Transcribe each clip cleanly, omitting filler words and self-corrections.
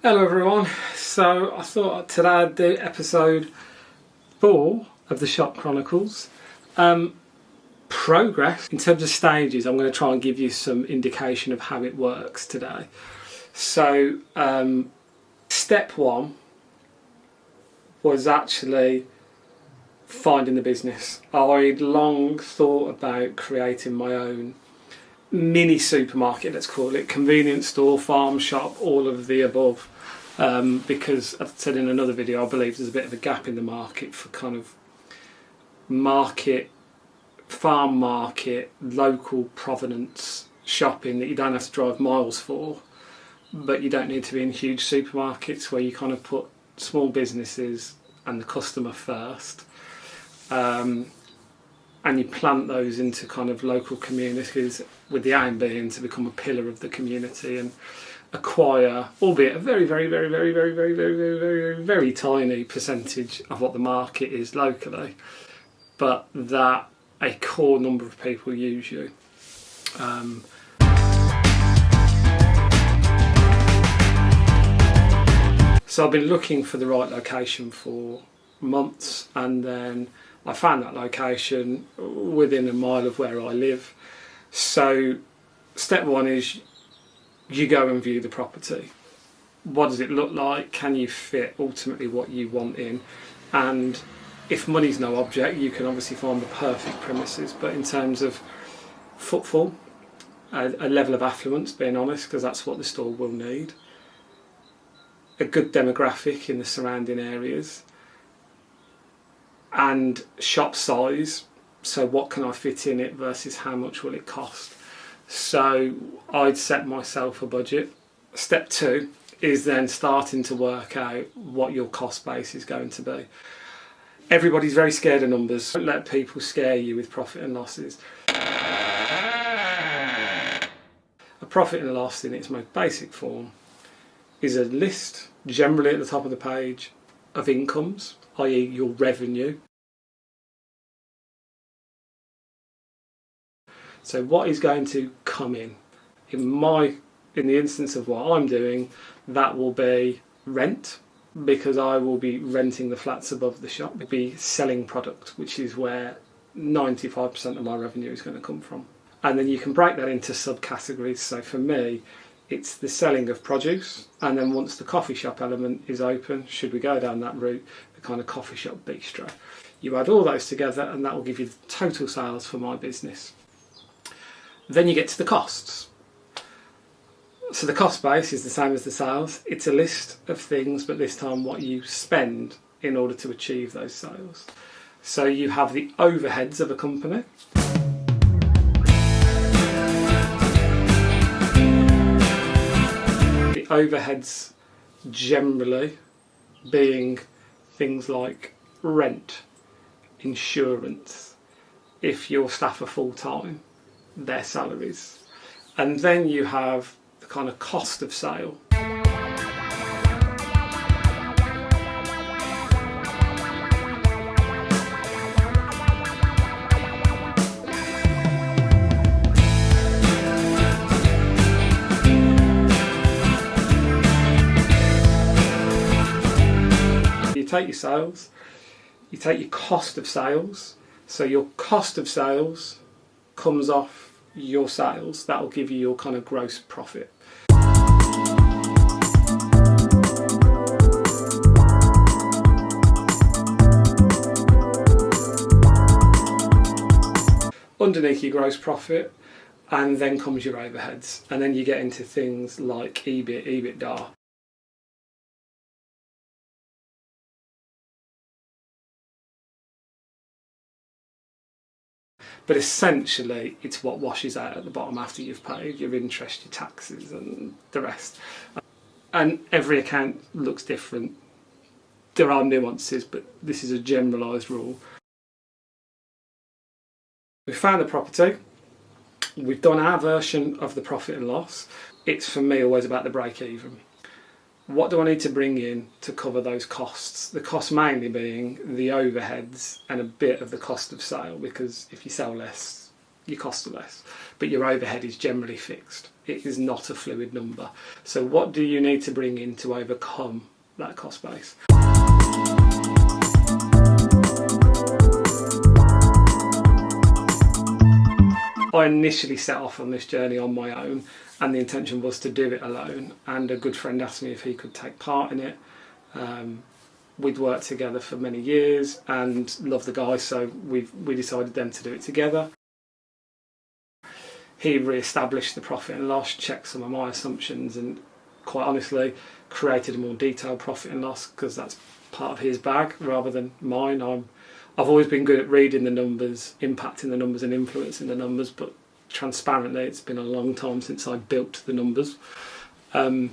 Hello everyone, so I thought today I'd do episode 4 of the Shop Chronicles. Progress, in terms of stages, I'm going to try and give you some indication of how it works today. So step 1 was actually finding the business. I'd long thought about creating my own mini supermarket, let's call it, convenience store, farm shop, all of the above. Because, as I said in another video, I believe there's a bit of a gap in the market for kind of farm market, local provenance shopping that you don't have to drive miles for, but you don't need to be in huge supermarkets where you kind of put small businesses and the customer first, and you plant those into kind of local communities with the aim being to become a pillar of the community and acquire, albeit a very, very, very, very, very, very, very, very, very, very tiny percentage of what the market is locally, but that a core number of people use you. So I've been looking for the right location for months, and then I found that location within a mile of where I live. So step 1 is you go and view the property. What does it look like? Can you fit ultimately what you want in? And if money's no object, you can obviously find the perfect premises. But in terms of footfall, a level of affluence, being honest, because that's what the store will need, a good demographic in the surrounding areas, and shop size. So what can I fit in it versus how much will it cost? So I'd set myself a budget. Step 2 is then starting to work out what your cost base is going to be. Everybody's very scared of numbers. Don't let people scare you with profit and losses. A profit and loss in its most basic form is a list, generally at the top of the page, of incomes, i.e. your revenue. So what is going to come in? In the instance of what I'm doing, that will be rent, because I will be renting the flats above the shop. It'll be selling product, which is where 95% of my revenue is going to come from. And then you can break that into subcategories. So for me, it's the selling of produce, and then once the coffee shop element is open, should we go down that route, the kind of coffee shop bistro. You add all those together and that will give you the total sales for my business. Then you get to the costs. So the cost base is the same as the sales. It's a list of things, but this time what you spend in order to achieve those sales. So you have the overheads of a company. The overheads generally being things like rent, insurance, if your staff are full-time, their salaries. And then you have the kind of cost of sale. You take your sales, you take your cost of sales. So your cost of sales comes off your sales. That will give you your kind of gross profit. Underneath your gross profit, and then comes your overheads, and then you get into things like EBIT, EBITDA. But essentially, it's what washes out at the bottom after you've paid your interest, your taxes, and the rest. And every account looks different. There are nuances, but this is a generalised rule. We've found the property. We've done our version of the profit and loss. It's, for me, always about the break-even. What do I need to bring in to cover those costs? The cost mainly being the overheads and a bit of the cost of sale, because if you sell less, your costs are less, but your overhead is generally fixed. It is not a fluid number. So what do you need to bring in to overcome that cost base? I initially set off on this journey on my own, and the intention was to do it alone, and a good friend asked me if he could take part in it. We'd worked together for many years and loved the guy, so we decided then to do it together. He re-established the profit and loss, checked some of my assumptions, and quite honestly created a more detailed profit and loss, because that's part of his bag rather than mine. I've always been good at reading the numbers, impacting the numbers and influencing the numbers, but transparently it's been a long time since I built the numbers. And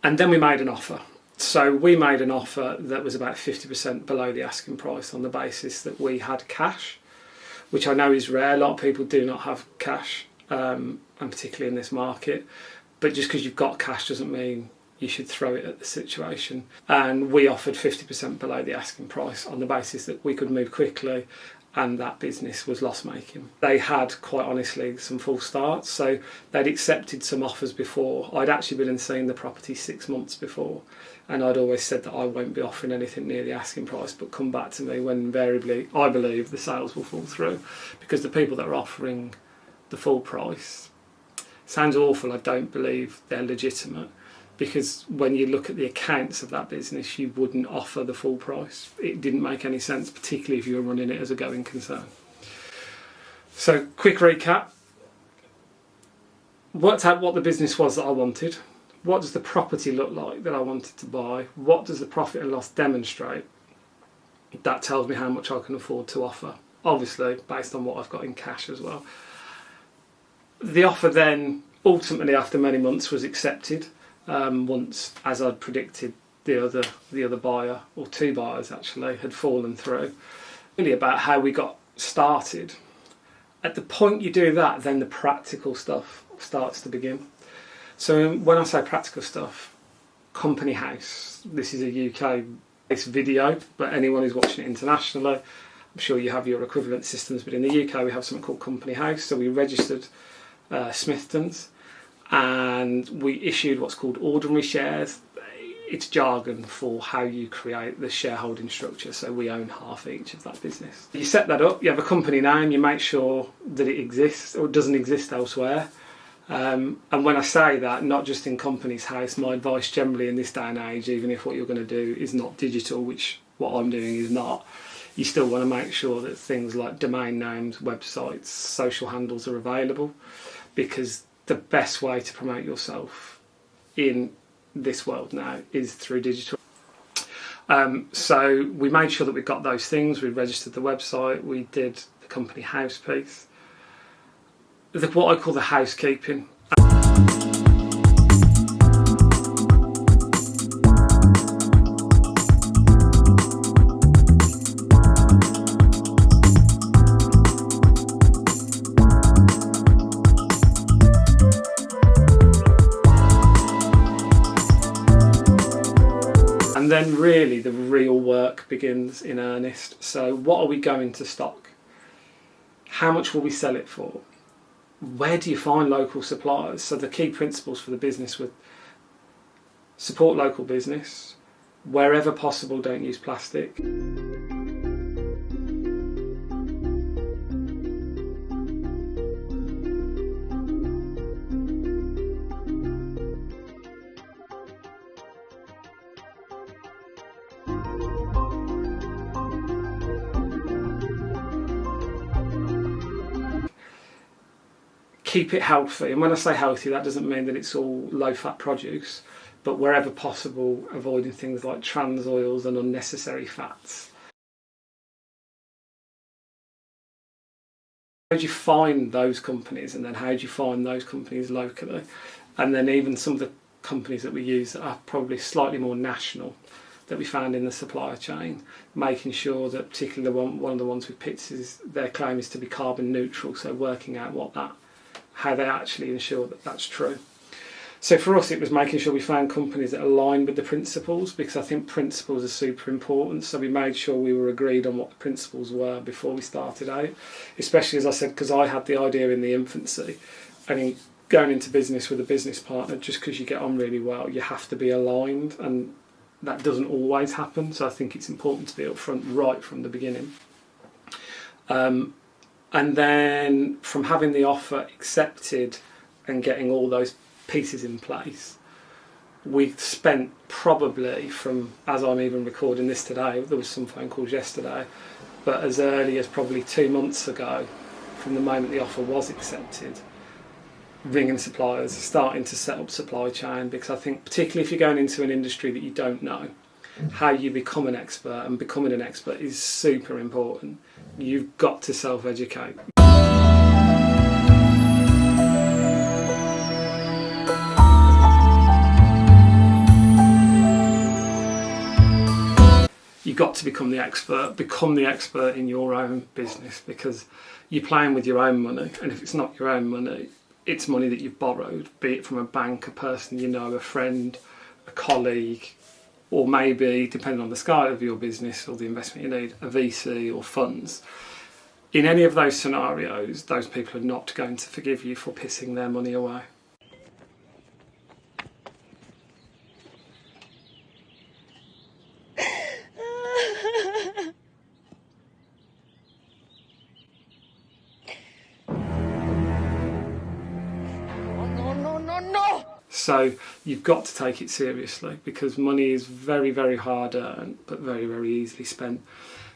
then we made an offer. So we made an offer that was about 50% below the asking price on the basis that we had cash, which I know is rare. A lot of people do not have cash, and particularly in this market. But just because you've got cash doesn't mean you should throw it at the situation. And we offered 50% below the asking price on the basis that we could move quickly, and that business was loss-making. They had, quite honestly, some false starts. So they'd accepted some offers before. I'd actually been and seen the property 6 months before, and I'd always said that I won't be offering anything near the asking price, but come back to me when invariably I believe the sales will fall through, because the people that are offering the full price, sounds awful, I don't believe they're legitimate, because when you look at the accounts of that business, you wouldn't offer the full price. It didn't make any sense, particularly if you were running it as a going concern. So, quick recap. Worked out what the business was that I wanted. What does the property look like that I wanted to buy? What does the profit and loss demonstrate? That tells me how much I can afford to offer, obviously based on what I've got in cash as well. The offer then, ultimately after many months, was accepted. Once, as I'd predicted, the other buyer, or two buyers actually, had fallen through. Really about how we got started. At the point you do that, then the practical stuff starts to begin. So when I say practical stuff, company house. This is a UK-based video, but anyone who's watching it internationally, I'm sure you have your equivalent systems, but in the UK we have something called company house. So we registered Smithton's, and we issued what's called ordinary shares. It's jargon for how you create the shareholding structure, so we own half each of that business. You set that up, you have a company name, you make sure that it exists or doesn't exist elsewhere. And when I say that, not just in company's house, my advice generally in this day and age, even if what you're going to do is not digital, which what I'm doing is not, you still want to make sure that things like domain names, websites, social handles are available, because the best way to promote yourself in this world now is through digital. So we made sure that we got those things. We registered the website, we did the company house piece, what I call the housekeeping. And then really the real work begins in earnest. So what are we going to stock? How much will we sell it for? Where do you find local suppliers? So the key principles for the business were support local business, wherever possible don't use plastic. Keep it healthy, and when I say healthy, that doesn't mean that it's all low-fat produce, but wherever possible, avoiding things like trans oils and unnecessary fats. How do you find those companies, and then how do you find those companies locally? And then even some of the companies that we use that are probably slightly more national, that we found in the supply chain, making sure that particularly one of the ones we picked is their claim is to be carbon neutral, so working out how they actually ensure that that's true. So for us, it was making sure we found companies that aligned with the principles, because I think principles are super important. So we made sure we were agreed on what the principles were before we started out, especially, as I said, because I had the idea in the infancy. And in going into business with a business partner, just because you get on really well, you have to be aligned, and that doesn't always happen. So I think it's important to be upfront right from the beginning. And then from having the offer accepted and getting all those pieces in place, we spent probably from, as I'm even recording this today, there was some phone calls yesterday, but as early as probably 2 months ago, from the moment the offer was accepted, ringing suppliers, starting to set up supply chain, because I think particularly if you're going into an industry that you don't know, how you become an expert, and becoming an expert is super important. You've got to self-educate. You've got to become the expert in your own business, because you're playing with your own money, and if it's not your own money, it's money that you've borrowed, be it from a bank, a person you know, a friend, a colleague, or maybe, depending on the scale of your business or the investment you need, a VC or funds. In any of those scenarios, those people are not going to forgive you for pissing their money away. So you've got to take it seriously, because money is very, very hard earned, but very, very easily spent.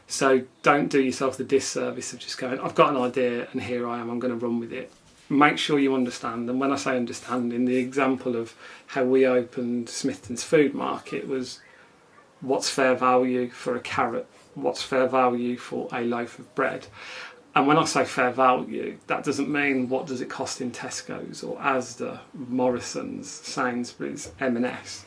So don't do yourself the disservice of just going, I've got an idea and here I am, I'm going to run with it. Make sure you understand. And when I say understand, in the example of how we opened Smithton's food market, was what's fair value for a carrot? What's fair value for a loaf of bread? And when I say fair value, that doesn't mean what does it cost in Tesco's or Asda, Morrison's, Sainsbury's, M&S.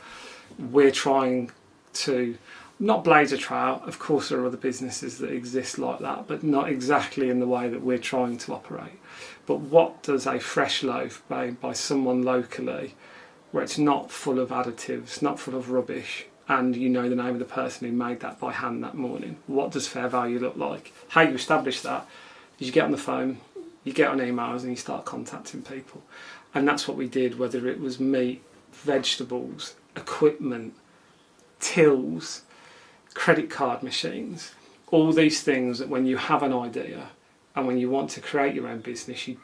We're trying to not blaze a trail. Of course there are other businesses that exist like that, but not exactly in the way that we're trying to operate. But what does a fresh loaf made by someone locally, where it's not full of additives, not full of rubbish, and you know the name of the person who made that by hand that morning, what does fair value look like? How you establish that is you get on the phone, you get on emails, and you start contacting people. And that's what we did, whether it was meat, vegetables, equipment, tills, credit card machines, all these things that when you have an idea and when you want to create your own business, you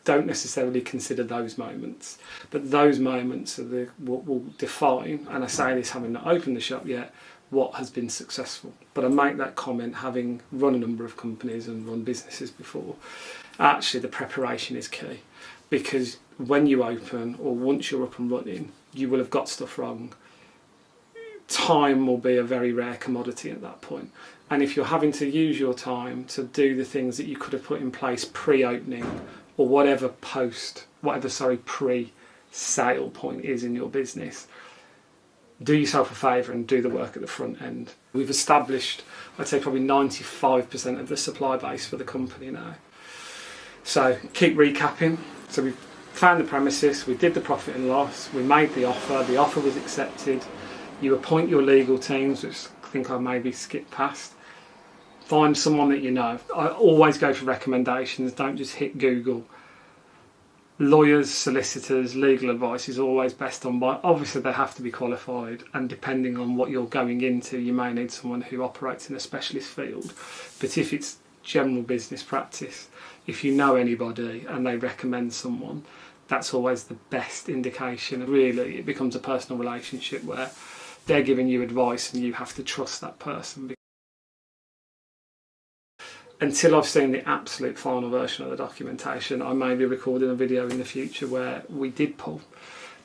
don't necessarily consider those moments. But those moments are what will define, and I say this having not opened the shop yet, what has been successful. But I make that comment having run a number of companies and run businesses before. Actually, the preparation is key, because when you open, or once you're up and running, you will have got stuff wrong. Time will be a very rare commodity at that point. And if you're having to use your time to do the things that you could have put in place pre-opening, or whatever pre-sale point is in your business, do yourself a favour and do the work at the front end. We've established, I'd say, probably 95% of the supply base for the company now. So keep recapping. So we found the premises, we did the profit and loss, we made the offer was accepted. You appoint your legal teams, which I think I maybe skipped past. Find someone that you know. I always go for recommendations, don't just hit Google. Lawyers, solicitors, legal advice is always best on by. Obviously they have to be qualified, and depending on what you're going into, you may need someone who operates in a specialist field. But if it's general business practice, if you know anybody and they recommend someone, that's always the best indication. Really, it becomes a personal relationship where they're giving you advice and you have to trust that person. Until I've seen the absolute final version of the documentation, I may be recording a video in the future where we did pull.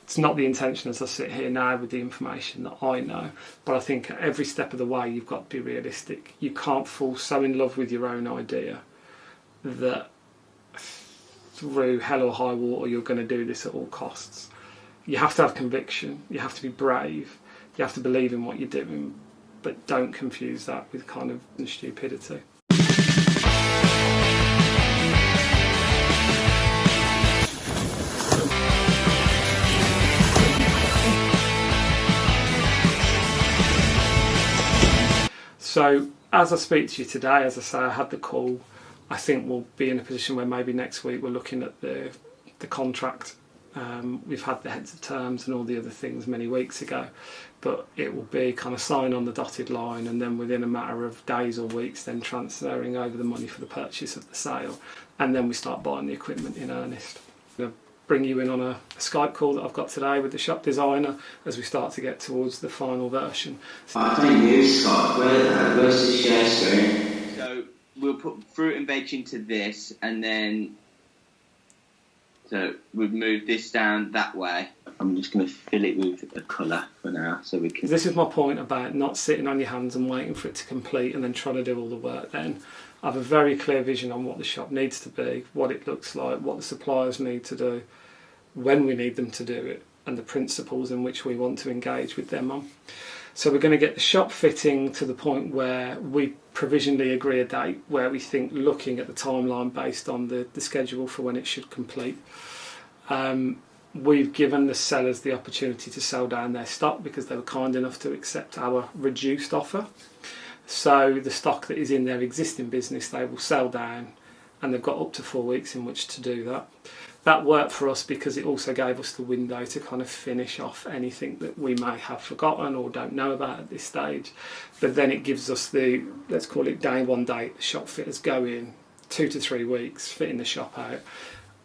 It's not the intention as I sit here now with the information that I know, but I think at every step of the way you've got to be realistic. You can't fall so in love with your own idea that through hell or high water you're going to do this at all costs. You have to have conviction, you have to be brave, you have to believe in what you're doing, but don't confuse that with kind of stupidity. So as I speak to you today, as I say, I had the call. I think we'll be in a position where maybe next week we're looking at the contract. We've had the heads of terms and all the other things many weeks ago, but it will be kind of sign on the dotted line, and then within a matter of days or weeks then transferring over the money for the purchase of the sale, and then we start buying the equipment in earnest. I'm going to bring you in on a Skype call that I've got today with the shop designer as we start to get towards the final version. I don't use Skype. Where's the share screen? So we'll put fruit and veg into this, and then so we've moved this down that way. I'm just going to fill it with a colour for now, so we can. This is my point about not sitting on your hands and waiting for it to complete and then trying to do all the work. Then I have a very clear vision on what the shop needs to be, what it looks like, what the suppliers need to do, when we need them to do it, and the principles in which we want to engage with them on. So we're going to get the shop fitting to the point where we provisionally agree a date where we think, looking at the timeline based on the schedule for when it should complete. We've given the sellers the opportunity to sell down their stock because they were kind enough to accept our reduced offer. So the stock that is in their existing business they will sell down, and they've got up to 4 weeks in which to do that. That worked for us because it also gave us the window to kind of finish off anything that we may have forgotten or don't know about at this stage. But then it gives us the, let's call it day one date, the shop fitters go in 2 to 3 weeks, fitting the shop out,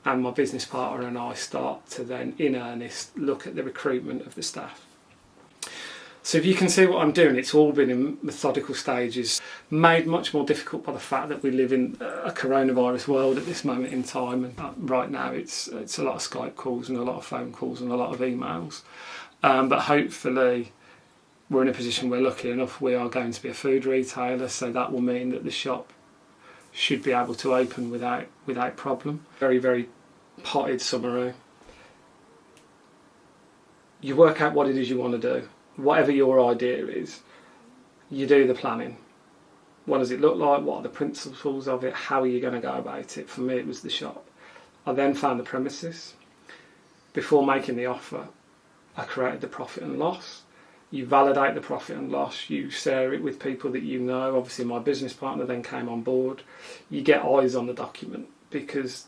and my business partner and I start to then in earnest look at the recruitment of the staff. So if you can see what I'm doing, it's all been in methodical stages, made much more difficult by the fact that we live in a coronavirus world at this moment in time. And right now it's a lot of Skype calls and a lot of phone calls and a lot of emails. But hopefully we're in a position where, lucky enough, we are going to be a food retailer. So that will mean that the shop should be able to open without problem. Very, very potted summary. You work out what it is you want to do. Whatever your idea is, you do the planning. What does it look like? What are the principles of it? How are you going to go about it? For me, it was the shop. I then found the premises. Before making the offer, I created the profit and loss. You validate the profit and loss. You share it with people that you know. Obviously, my business partner then came on board. You get eyes on the document because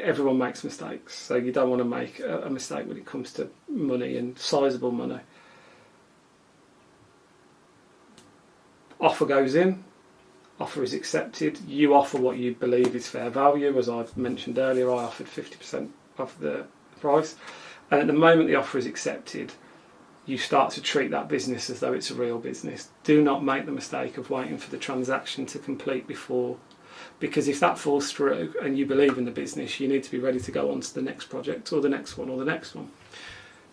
everyone makes mistakes. So you don't want to make a mistake when it comes to money and sizable money. Offer goes in, offer is accepted, you offer what you believe is fair value. As I've mentioned earlier, I offered 50% of the price, and at the moment the offer is accepted, you start to treat that business as though it's a real business. Do not make the mistake of waiting for the transaction to complete before, because if that falls through and you believe in the business, you need to be ready to go on to the next project or the next one or the next one.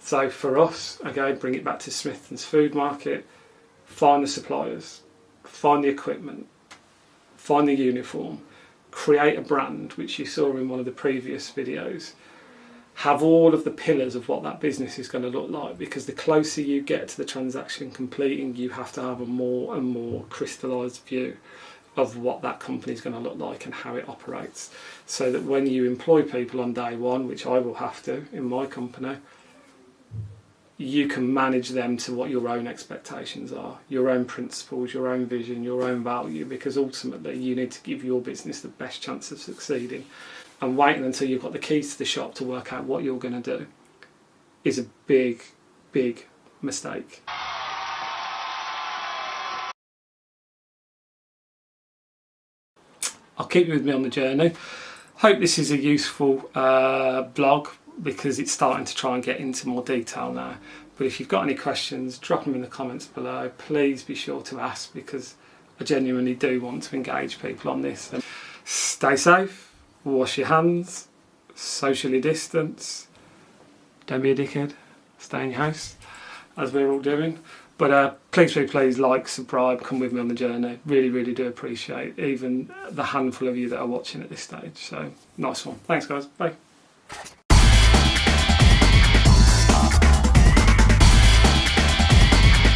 So for us, again, bring it back to Smithton's Food Market, find the suppliers, find the equipment, find the uniform, create a brand, which you saw in one of the previous videos. Have all of the pillars of what that business is going to look like, because the closer you get to the transaction completing, you have to have a more and more crystallised view of what that company is going to look like and how it operates, so that when you employ people on day one, which I will have to in my company, you can manage them to what your own expectations are, your own principles, your own vision, your own value, because ultimately you need to give your business the best chance of succeeding. And waiting until you've got the keys to the shop to work out what you're going to do is a big, big mistake. I'll keep you with me on the journey. Hope this is a useful blog, because it's starting to try and get into more detail now. But if you've got any questions, drop them in the comments below. Please be sure to ask, because I genuinely do want to engage people on this. And stay safe, wash your hands, socially distance, don't be a dickhead, stay in your house, as we're all doing. But please like, subscribe, come with me on the journey. Really, really do appreciate even the handful of you that are watching at this stage. So nice one. Thanks guys, bye.